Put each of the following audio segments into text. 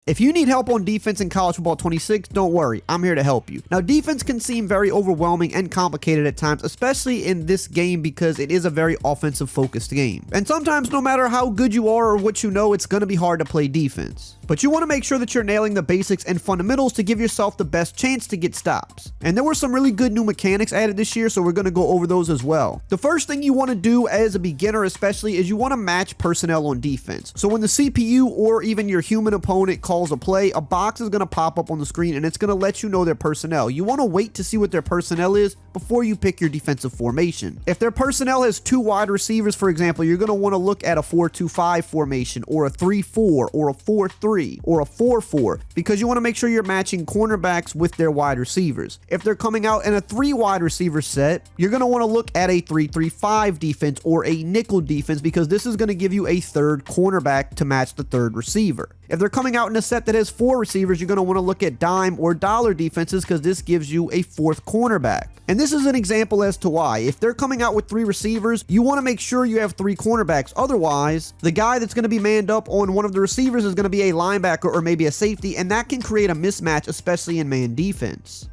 If you need help on defense in college football 26, don't worry, I'm here to help you. Now, defense can seem very overwhelming and complicated at times, especially in this game because it is a very offensive focused game. And sometimes no matter how good you are or what you know, it's going to be hard to play defense. But you want to make sure that you're nailing the basics and fundamentals to give yourself the best chance to get stops. And there were some really good new mechanics added this year, so we're going to go over those as well. The first thing you want to do as a beginner especially is you want to match personnel on defense. So when the CPU or even your human opponent calls a play, a box is going to pop up on the screen and it's going to let you know their personnel. You want to wait to see what their personnel is before you pick your defensive formation. If their personnel has 2 wide receivers, for example, you're going to want to look at a 4-2-5 formation or a 3-4 or a 4-3 or a 4-4 because you want to make sure you're matching cornerbacks with their wide receivers. If they're coming out in a 3 wide receiver set, you're going to want to look at a 3-3-5 defense or a nickel defense because this is going to give you a third cornerback to match the third receiver. If they're coming out in a set that has 4 receivers, you're going to want to look at dime or dollar defenses because this gives you a 4th cornerback. And this is an example as to why. If they're coming out with 3 receivers, you want to make sure you have 3 cornerbacks. Otherwise, the guy that's going to be manned up on one of the receivers is going to be a linebacker or maybe a safety, and that can create a mismatch, especially in man defense.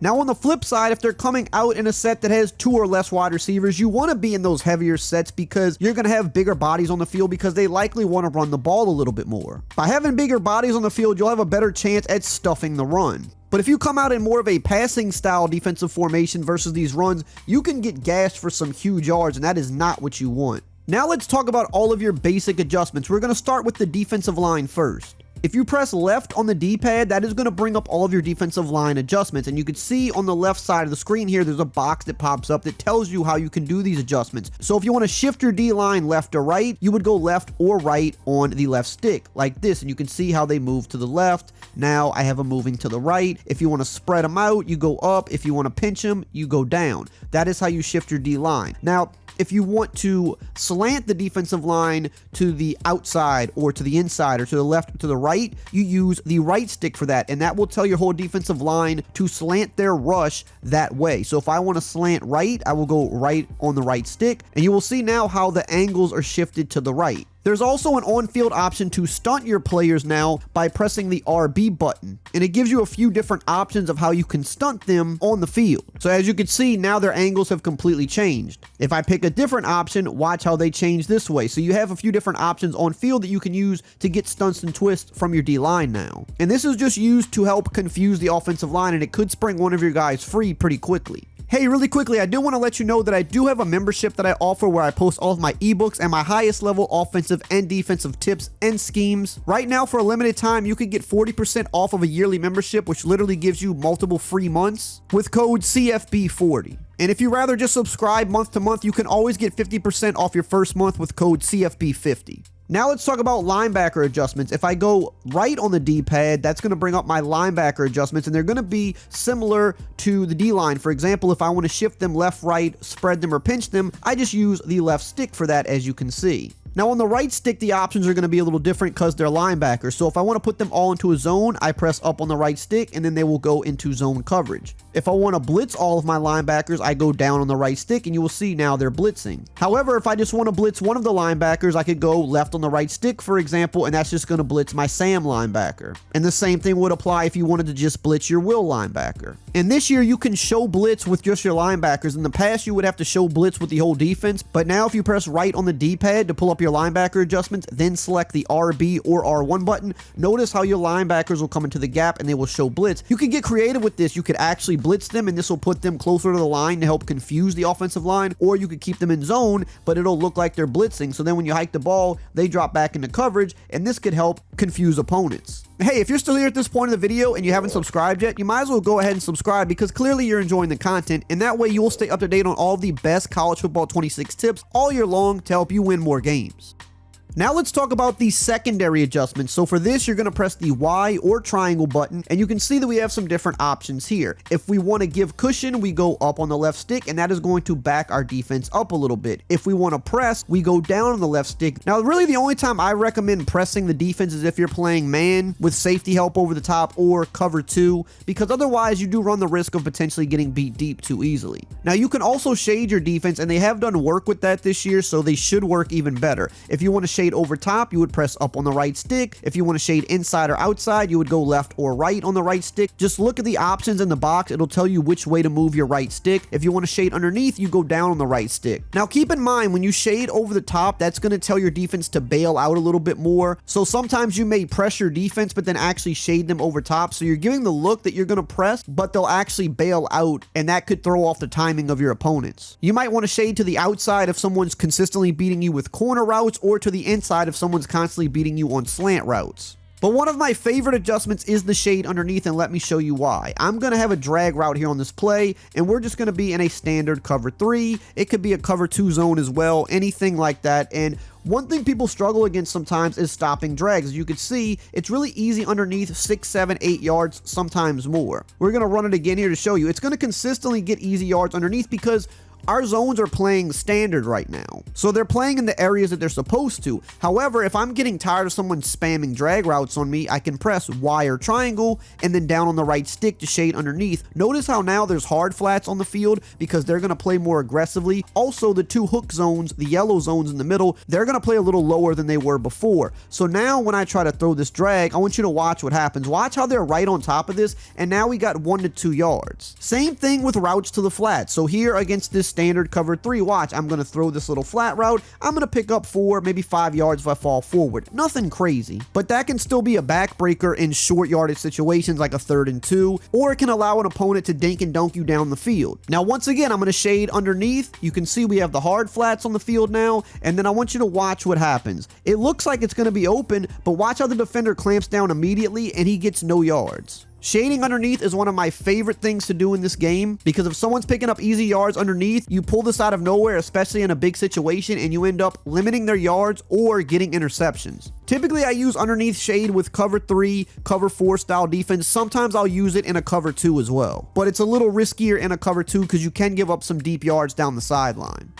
Now on the flip side, if they're coming out in a set that has 2 or less wide receivers, you want to be in those heavier sets because you're going to have bigger bodies on the field because they likely want to run the ball a little bit more. By having bigger bodies on the field, you'll have a better chance at stuffing the run. But if you come out in more of a passing style defensive formation versus these runs, you can get gashed for some huge yards, and that is not what you want. Now let's talk about all of your basic adjustments. We're going to start with the defensive line first. If you press left on the D-pad, that is going to bring up all of your defensive line adjustments. And you can see on the left side of the screen here, there's a box that pops up that tells you how you can do these adjustments. So if you want to shift your D-line left or right, you would go left or right on the left stick like this. And you can see how they move to the left. Now I have them moving to the right. If you want to spread them out, you go up. If you want to pinch them, you go down. That is how you shift your D-line. Now, if you want to slant the defensive line to the outside or to the inside or to the left or to the right, you use the right stick for that, and that will tell your whole defensive line to slant their rush that way. So if I want to slant right, I will go right on the right stick, and you will see now how the angles are shifted to the right. There's also an on-field option to stunt your players now by pressing the RB button, and it gives you a few different options of how you can stunt them on the field. So as you can see, now their angles have completely changed. If I pick a different option, watch how they change this way. So you have a few different options on field that you can use to get stunts and twists from your D-line now. And this is just used to help confuse the offensive line, and it could spring one of your guys free pretty quickly. Hey, really quickly, I do want to let you know that I do have a membership that I offer where I post all of my ebooks and my highest level offensive and defensive tips and schemes. Right now, for a limited time, you can get 40% off of a yearly membership, which literally gives you multiple free months with code CFB40. And if you rather just subscribe month to month, you can always get 50% off your first month with code CFB50. Now let's talk about linebacker adjustments. If I go right on the D-pad, that's going to bring up my linebacker adjustments, and they're going to be similar to the D-line. For example, if I want to shift them left, right, spread them, or pinch them, I just use the left stick for that, as you can see. Now on the right stick, the options are going to be a little different because they're linebackers. So if I want to put them all into a zone, I press up on the right stick and then they will go into zone coverage. If I want to blitz all of my linebackers, I go down on the right stick and you will see now they're blitzing. However, if I just want to blitz one of the linebackers, I could go left on the right stick, for example, and that's just going to blitz my Sam linebacker. And the same thing would apply if you wanted to just blitz your Will linebacker. And this year you can show blitz with just your linebackers. In the past, you would have to show blitz with the whole defense, but now if you press right on the D-pad to pull up your linebacker adjustments, then select the RB or R1 button, notice how your linebackers will come into the gap and they will show blitz. You can get creative with this. You could actually blitz them and this will put them closer to the line to help confuse the offensive line, or you could keep them in zone, but it'll look like they're blitzing. So then when you hike the ball, they drop back into coverage, and this could help confuse opponents. Hey, if you're still here at this point of the video and you haven't subscribed yet, you might as well go ahead and subscribe because clearly you're enjoying the content, and that way you will stay up to date on all the best college football 26 tips all year long to help you win more games. Now let's talk about the secondary adjustments. So for this, you're going to press the Y or triangle button, and you can see that we have some different options here. If we want to give cushion, we go up on the left stick, and that is going to back our defense up a little bit. If we want to press, we go down on the left stick. Now, really the only time I recommend pressing the defense is if you're playing man with safety help over the top or cover 2, because otherwise you do run the risk of potentially getting beat deep too easily. Now, you can also shade your defense, and they have done work with that this year, so they should work even better. If you want to shade shade over top, you would press up on the right stick. If you want to shade inside or outside, you would go left or right on the right stick. Just look at the options in the box. It'll tell you which way to move your right stick. If you want to shade underneath, you go down on the right stick. Now keep in mind, when you shade over the top, that's going to tell your defense to bail out a little bit more. So sometimes you may press your defense, but then actually shade them over top. So you're giving the look that you're going to press, but they'll actually bail out, and that could throw off the timing of your opponents. You might want to shade to the outside if someone's consistently beating you with corner routes, or to the inside if someone's constantly beating you on slant routes. But one of my favorite adjustments is the shade underneath, and let me show you why. I'm going to have a drag route here on this play, and we're just going to be in a standard cover 3. It could be a cover 2 zone as well, anything like that. And one thing people struggle against sometimes is stopping drags. As you can see, it's really easy underneath 6, 7, 8 yards, sometimes more. We're going to run it again here to show you. It's going to consistently get easy yards underneath because our zones are playing standard right now. So they're playing in the areas that they're supposed to. However, if I'm getting tired of someone spamming drag routes on me, I can press Y or triangle and then down on the right stick to shade underneath. Notice how now there's hard flats on the field because they're going to play more aggressively. Also, the 2 hook zones, the yellow zones in the middle, they're going to play a little lower than they were before. So now when I try to throw this drag, I want you to watch what happens. Watch how they're right on top of this, and now we got 1 to 2 yards. Same thing with routes to the flat. So here against this standard cover 3, watch, I'm going to throw this little flat route. I'm going to pick up 4, maybe 5 yards if I fall forward. Nothing crazy, but that can still be a backbreaker in short yardage situations like a 3rd and 2, or it can allow an opponent to dink and dunk you down the field. Now, once again, I'm going to shade underneath. You can see we have the hard flats on the field now, and then I want you to watch what happens. It looks like it's going to be open, but watch how the defender clamps down immediately and he gets no yards. Shading underneath is one of my favorite things to do in this game because if someone's picking up easy yards underneath, you pull this out of nowhere, especially in a big situation, and you end up limiting their yards or getting interceptions. Typically, I use underneath shade with cover 3, cover 4 style defense. Sometimes I'll use it in a cover 2 as well, but it's a little riskier in a cover 2 because you can give up some deep yards down the sideline.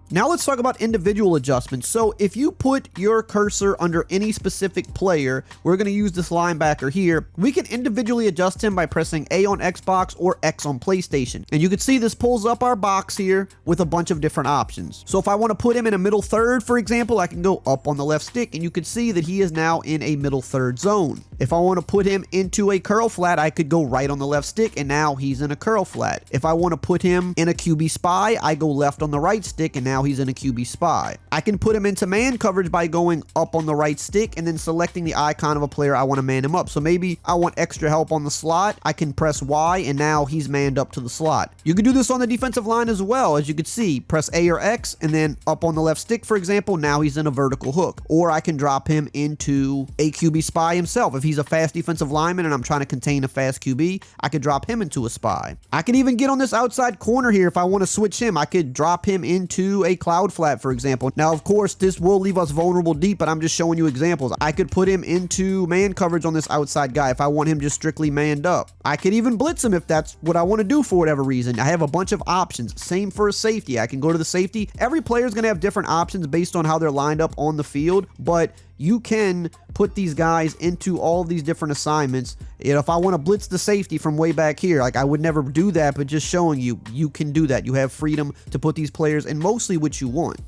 Now let's talk about individual adjustments. So if you put your cursor under any specific player, we're going to use this linebacker here, we can individually adjust him by pressing A on Xbox or X on PlayStation. And you can see this pulls up our box here with a bunch of different options. So if I want to put him in a middle third, for example, I can go up on the left stick and you can see that he is now in a middle third zone. If I want to put him into a curl flat, I could go right on the left stick and now he's in a curl flat. If I want to put him in a QB spy, I go left on the right stick and now he's in a QB spy. I can put him into man coverage by going up on the right stick and then selecting the icon of a player I want to man him up. So maybe I want extra help on the slot. I can press Y and now he's manned up to the slot. You can do this on the defensive line as well. As you can see, press A or X and then up on the left stick, for example, now he's in a vertical hook. Or I can drop him into a QB spy himself. If he's a fast defensive lineman and I'm trying to contain a fast QB, I could drop him into a spy. I could even get on this outside corner here if I want to switch him. I could drop him into a cloud flat, for example. Now, of course, this will leave us vulnerable deep, but I'm just showing you examples. I could put him into man coverage on this outside guy if I want him just strictly manned up. I could even blitz him if that's what I want to do for whatever reason. I have a bunch of options. Same for a safety. I can go to the safety. Every player is going to have different options based on how they're lined up on the field, but you can put these guys into all these different assignments. You know, if I want to blitz the safety from way back here, like I would never do that, but just showing you, you can do that. You have freedom to put these players in mostly what you want.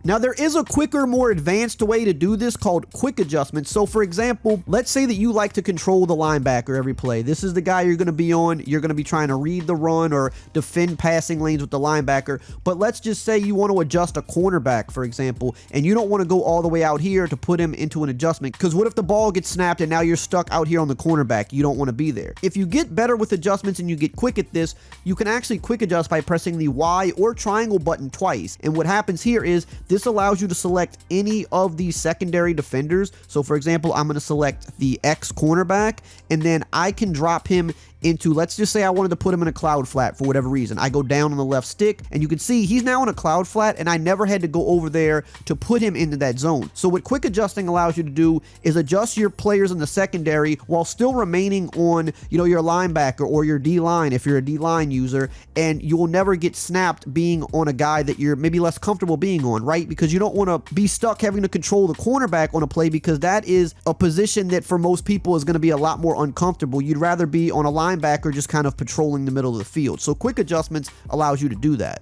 Now, there is a quicker, more advanced way to do this called quick adjustments. So, for example, let's say that you like to control the linebacker every play. This is the guy you're going to be on. You're going to be trying to read the run or defend passing lanes with the linebacker. But let's just say you want to adjust a cornerback, for example, and you don't want to go all the way out here to put him into an adjustment. Because what if the ball gets snapped and now you're stuck out here on the cornerback? You don't want to be there. If you get better with adjustments and you get quick at this, you can actually quick adjust by pressing the Y or triangle button twice. And what happens here is this allows you to select any of these secondary defenders. So for example, I'm going to select the X cornerback and then I can drop him into, let's just say I wanted to put him in a cloud flat for whatever reason. I go down on the left stick and you can see he's now in a cloud flat and I never had to go over there to put him into that zone. So what quick adjusting allows you to do is adjust your players in the secondary while still remaining on, you know, your linebacker or your D-line if you're a D-line user, and you will never get snapped being on a guy that you're maybe less comfortable being on, right? Because you don't want to be stuck having to control the cornerback on a play because that is a position that for most people is going to be a lot more uncomfortable. You'd rather be on a linebacker just kind of patrolling the middle of the field. So quick adjustments allows you to do that.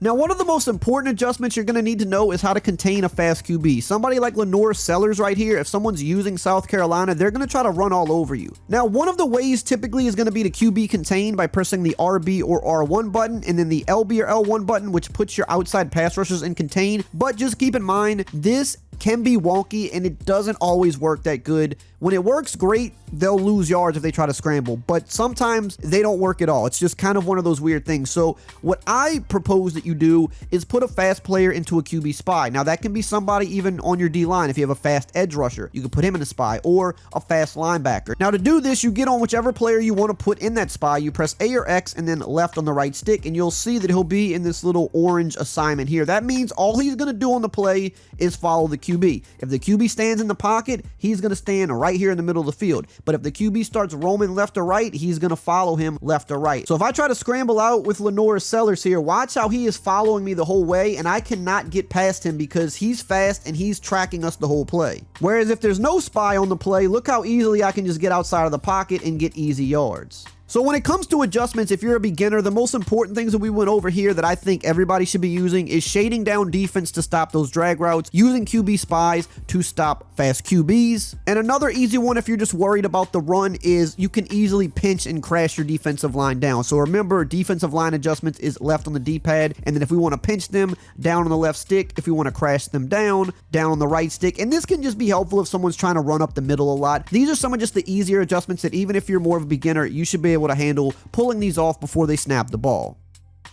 Now, one of the most important adjustments you're going to need to know is how to contain a fast QB. Somebody like Lenore Sellers right here, if someone's using South Carolina, they're going to try to run all over you. Now, one of the ways typically is going to be to QB contain by pressing the RB or R1 button and then the LB or L1 button, which puts your outside pass rushers in contain. But just keep in mind, this can be wonky and it doesn't always work that good. When it works great, they'll lose yards if they try to scramble, but sometimes they don't work at all. It's just kind of one of those weird things. So what I propose that you do is put a fast player into a QB spy. Now that can be somebody even on your D line. If you have a fast edge rusher, you can put him in a spy, or a fast linebacker. Now to do this, you get on whichever player you want to put in that spy. You press A or X and then left on the right stick, and you'll see that he'll be in this little orange assignment here. That means all he's going to do on the play is follow the QB. If the QB stands in the pocket, he's going to stand right here in the middle of the field. But if the QB starts roaming left or right, he's going to follow him left or right. So if I try to scramble out with Lenore Sellers here, watch how he is following me the whole way, and I cannot get past him because he's fast and he's tracking us the whole play. Whereas if there's no spy on the play, look how easily I can just get outside of the pocket and get easy yards. So when it comes to adjustments, if you're a beginner, the most important things that we went over here that I think everybody should be using is shading down defense to stop those drag routes, using QB spies to stop fast QBs. And another easy one, if you're just worried about the run, is you can easily pinch and crash your defensive line down. So remember, defensive line adjustments is left on the D-pad, and then if we want to pinch them, down on the left stick. If we want to crash them down on the right stick. And this can just be helpful if someone's trying to run up the middle a lot. These are some of just the easier adjustments that even if you're more of a beginner, you should be able to handle pulling these off before they snap the ball.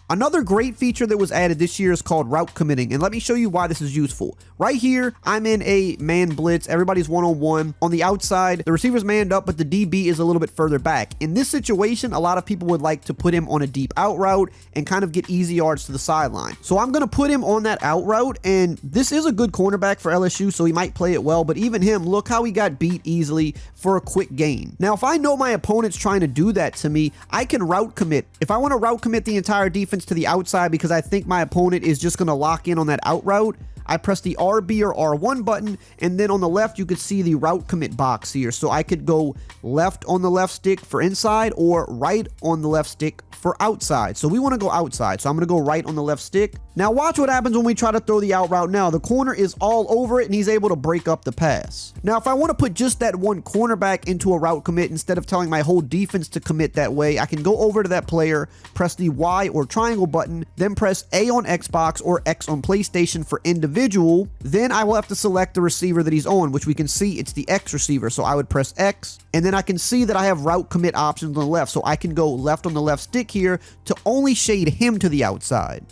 Another great feature that was added this year is called route committing, and let me show you why this is useful. Right here, I'm in a man blitz. Everybody's one-on-one. On the outside, the receiver's manned up, but the DB is a little bit further back. In this situation, a lot of people would like to put him on a deep out route and kind of get easy yards to the sideline. So I'm going to put him on that out route, and this is a good cornerback for LSU, so he might play it well, but even him, look how he got beat easily for a quick gain. Now, if I know my opponent's trying to do that to me, I can route commit. If I want to route commit the entire defense to the outside because I think my opponent is just going to lock in on that out route, I press the RB or R1 button, and then on the left you could see the route commit box here. So I could go left on the left stick for inside or right on the left stick for outside. So we want to go outside, so I'm going to go right on the left stick. Now watch what happens when we try to throw the out route now. The corner is all over it and he's able to break up the pass. Now if I want to put just that one cornerback into a route commit instead of telling my whole defense to commit that way, I can go over to that player, press the Y or triangle button, then press A on Xbox or X on PlayStation for individual. Then I will have to select the receiver that he's on, which we can see it's the X receiver. So I would press X, and then I can see that I have route commit options on the left. So I can go left on the left stick here to only shade him to the outside.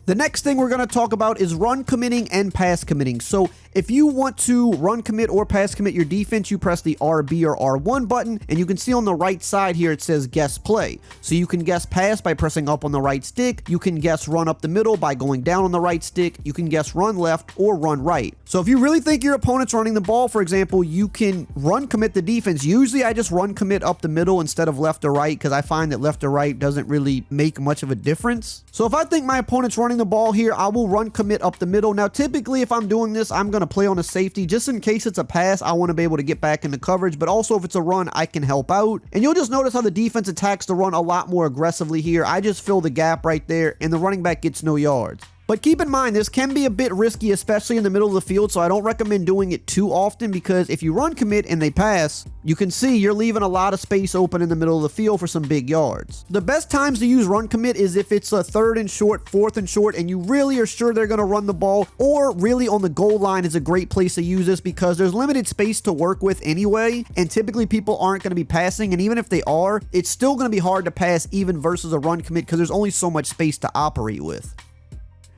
The next thing we're going to talk about is run committing and pass committing. So if you want to run commit or pass commit your defense, you press the RB or R1 button, and you can see on the right side here it says guess play. So you can guess pass by pressing up on the right stick, you can guess run up the middle by going down on the right stick, you can guess run left or run right. So if you really think your opponent's running the ball, for example, you can run commit the defense. Usually I just run commit up the middle instead of left or right because I find that left or right doesn't really make much of a difference. So if I think my opponent's running the ball here, I will run commit up the middle. Now typically if I'm doing this, I'm going to play on a safety just in case it's a pass. I want to be able to get back into coverage, but also if it's a run, I can help out. And you'll just notice how the defense attacks the run a lot more aggressively here. I just fill the gap right there and the running back gets no yards. But keep in mind, this can be a bit risky, especially in the middle of the field, so I don't recommend doing it too often because if you run commit and they pass, you can see you're leaving a lot of space open in the middle of the field for some big yards. The best times to use run commit is if it's a 3rd and short, 4th and short, and you really are sure they're going to run the ball, or really on the goal line is a great place to use this because there's limited space to work with anyway, and typically people aren't going to be passing, and even if they are, it's still going to be hard to pass even versus a run commit because there's only so much space to operate with.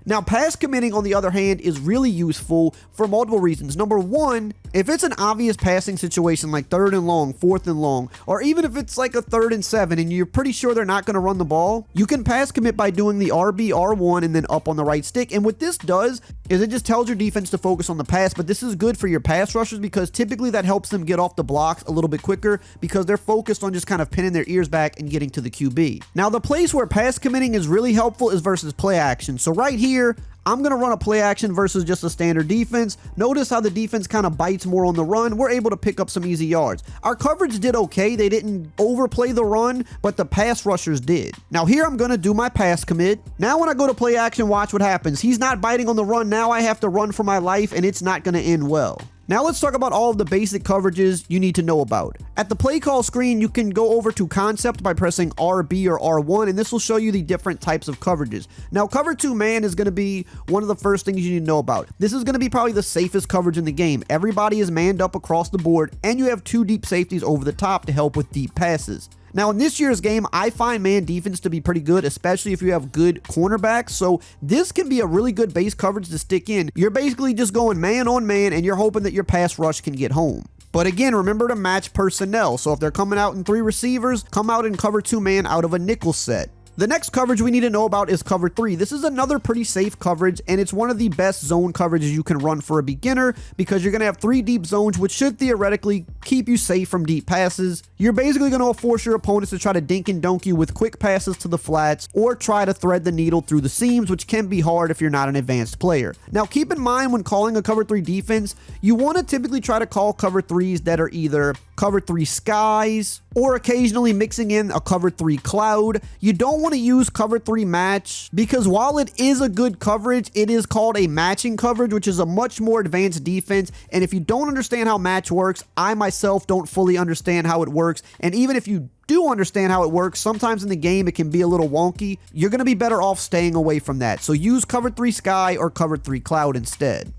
Now, pass committing, on the other hand, is really useful for multiple reasons. Number one, if it's an obvious passing situation like 3rd and long, 4th and long, or even if it's like a 3rd and 7 and you're pretty sure they're not going to run the ball, you can pass commit by doing the RB, R1, and then up on the right stick. And what this does is it just tells your defense to focus on the pass, but this is good for your pass rushers because typically that helps them get off the blocks a little bit quicker because they're focused on just kind of pinning their ears back and getting to the QB. Now, the place where pass committing is really helpful is versus play action. So right here, I'm going to run a play action versus just a standard defense. Notice how the defense kind of bites more on the run. We're able to pick up some easy yards. Our coverage did okay. They didn't overplay the run, but the pass rushers did. Now here I'm going to do my pass commit. Now when I go to play action, watch what happens. He's not biting on the run. Now I have to run for my life, and it's not going to end well. Now let's talk about all of the basic coverages you need to know about. At the play call screen, you can go over to concept by pressing RB or R1, and this will show you the different types of coverages. Now cover 2 man is going to be one of the first things you need to know about. This is going to be probably the safest coverage in the game. Everybody is manned up across the board, and you have 2 deep safeties over the top to help with deep passes. Now, in this year's game, I find man defense to be pretty good, especially if you have good cornerbacks. So this can be a really good base coverage to stick in. You're basically just going man on man, and you're hoping that your pass rush can get home. But again, remember to match personnel. So if they're coming out in 3 receivers, come out and cover 2 man out of a nickel set. The next coverage we need to know about is cover 3. This is another pretty safe coverage, and it's one of the best zone coverages you can run for a beginner because you're going to have 3 deep zones, which should theoretically keep you safe from deep passes. You're basically going to force your opponents to try to dink and dunk you with quick passes to the flats or try to thread the needle through the seams, which can be hard if you're not an advanced player. Now, keep in mind when calling a cover 3 defense, you want to typically try to call cover 3s that are either cover 3 skies or occasionally mixing in a cover 3 cloud. You don't want to use cover 3 match because while it is a good coverage, it is called a matching coverage, which is a much more advanced defense. And if you don't understand how match works, I myself don't fully understand how it works. And even if you do understand how it works, sometimes in the game it can be a little wonky. You're going to be better off staying away from that. So use cover 3 sky or cover 3 cloud instead.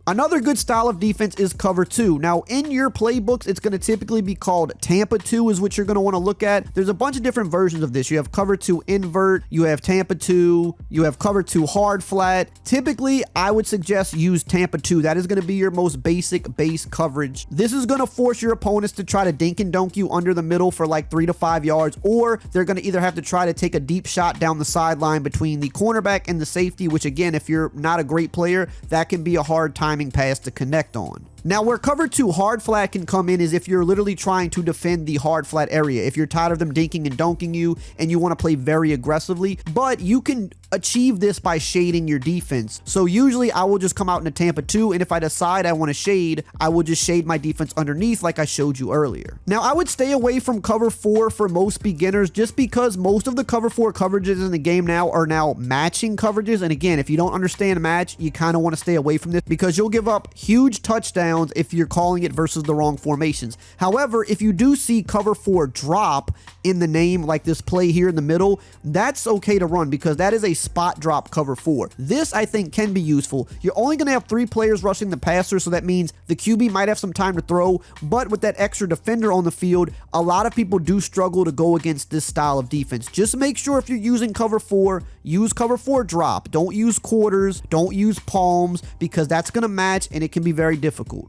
Another good style of defense is cover 2. Now, in your playbooks, it's going to typically be called Tampa 2 is what you're going to want to look at. There's a bunch of different versions of this. You have cover 2 invert, you have Tampa 2, you have cover 2 hard flat. Typically, I would suggest use Tampa 2. That is going to be your most basic base coverage. This is going to force your opponents to try to dink and dunk you under the middle for like 3 to 5 yards, or they're going to either have to try to take a deep shot down the sideline between the cornerback and the safety, which again, if you're not a great player, that can be a hard timing pass to connect on. Now, where cover 2 hard flat can come in is if you're literally trying to defend the hard flat area. If you're tired of them dinking and dunking you and you want to play very aggressively, but you can achieve this by shading your defense. So usually I will just come out in a Tampa 2, and if I decide I want to shade, I will just shade my defense underneath like I showed you earlier. Now, I would stay away from cover 4 for most beginners just because most of the cover 4 coverages in the game now are now matching coverages. And again, if you don't understand match, you kind of want to stay away from this because you'll give up huge touchdowns if you're calling it versus the wrong formations. However, if you do see cover 4 drop in the name, like this play here in the middle, that's okay to run because that is a spot drop cover 4. This, I think, can be useful. You're only going to have 3 players rushing the passer, so that means the QB might have some time to throw, but with that extra defender on the field, a lot of people do struggle to go against this style of defense. Just make sure if you're using cover 4, use cover 4 drop. Don't use quarters, don't use palms, because that's going to match and it can be very difficult.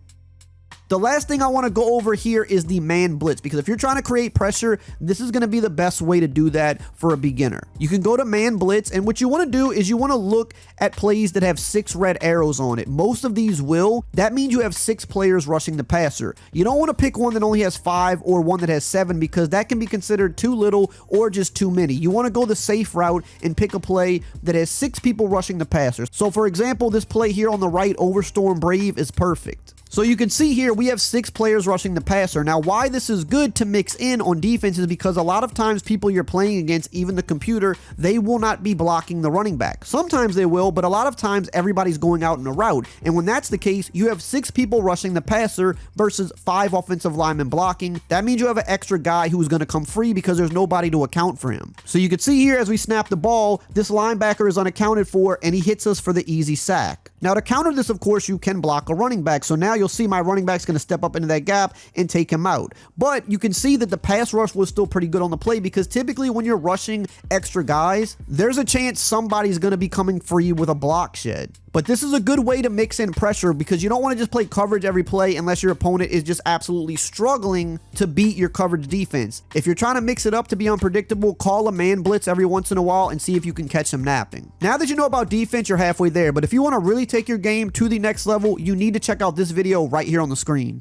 The last thing I want to go over here is the man blitz, because if you're trying to create pressure, this is going to be the best way to do that for a beginner. You can go to man blitz, and what you want to do is you want to look at plays that have 6 red arrows on it. Most of these will. That means you have 6 players rushing the passer. You don't want to pick one that only has 5 or one that has 7 because that can be considered too little or just too many. You want to go the safe route and pick a play that has 6 people rushing the passer. So for example, this play here on the right, Overstorm Brave, is perfect. So you can see here we have 6 players rushing the passer. Now, why this is good to mix in on defense is because a lot of times people you're playing against, even the computer, they will not be blocking the running back. Sometimes they will, but a lot of times everybody's going out in a route. And when that's the case, you have 6 people rushing the passer versus 5 offensive linemen blocking. That means you have an extra guy who's going to come free because there's nobody to account for him. So you can see here as we snap the ball, this linebacker is unaccounted for and he hits us for the easy sack. Now to counter this, of course, you can block a running back. So now you'll see my running back's going to step up into that gap and take him out. But you can see that the pass rush was still pretty good on the play because typically when you're rushing extra guys, there's a chance somebody's going to be coming free with a block shed. But this is a good way to mix in pressure because you don't want to just play coverage every play unless your opponent is just absolutely struggling to beat your coverage defense. If you're trying to mix it up to be unpredictable, call a man blitz every once in a while and see if you can catch them napping. Now that you know about defense, you're halfway there. But if you want to really take your game to the next level, you need to check out this video right here on the screen.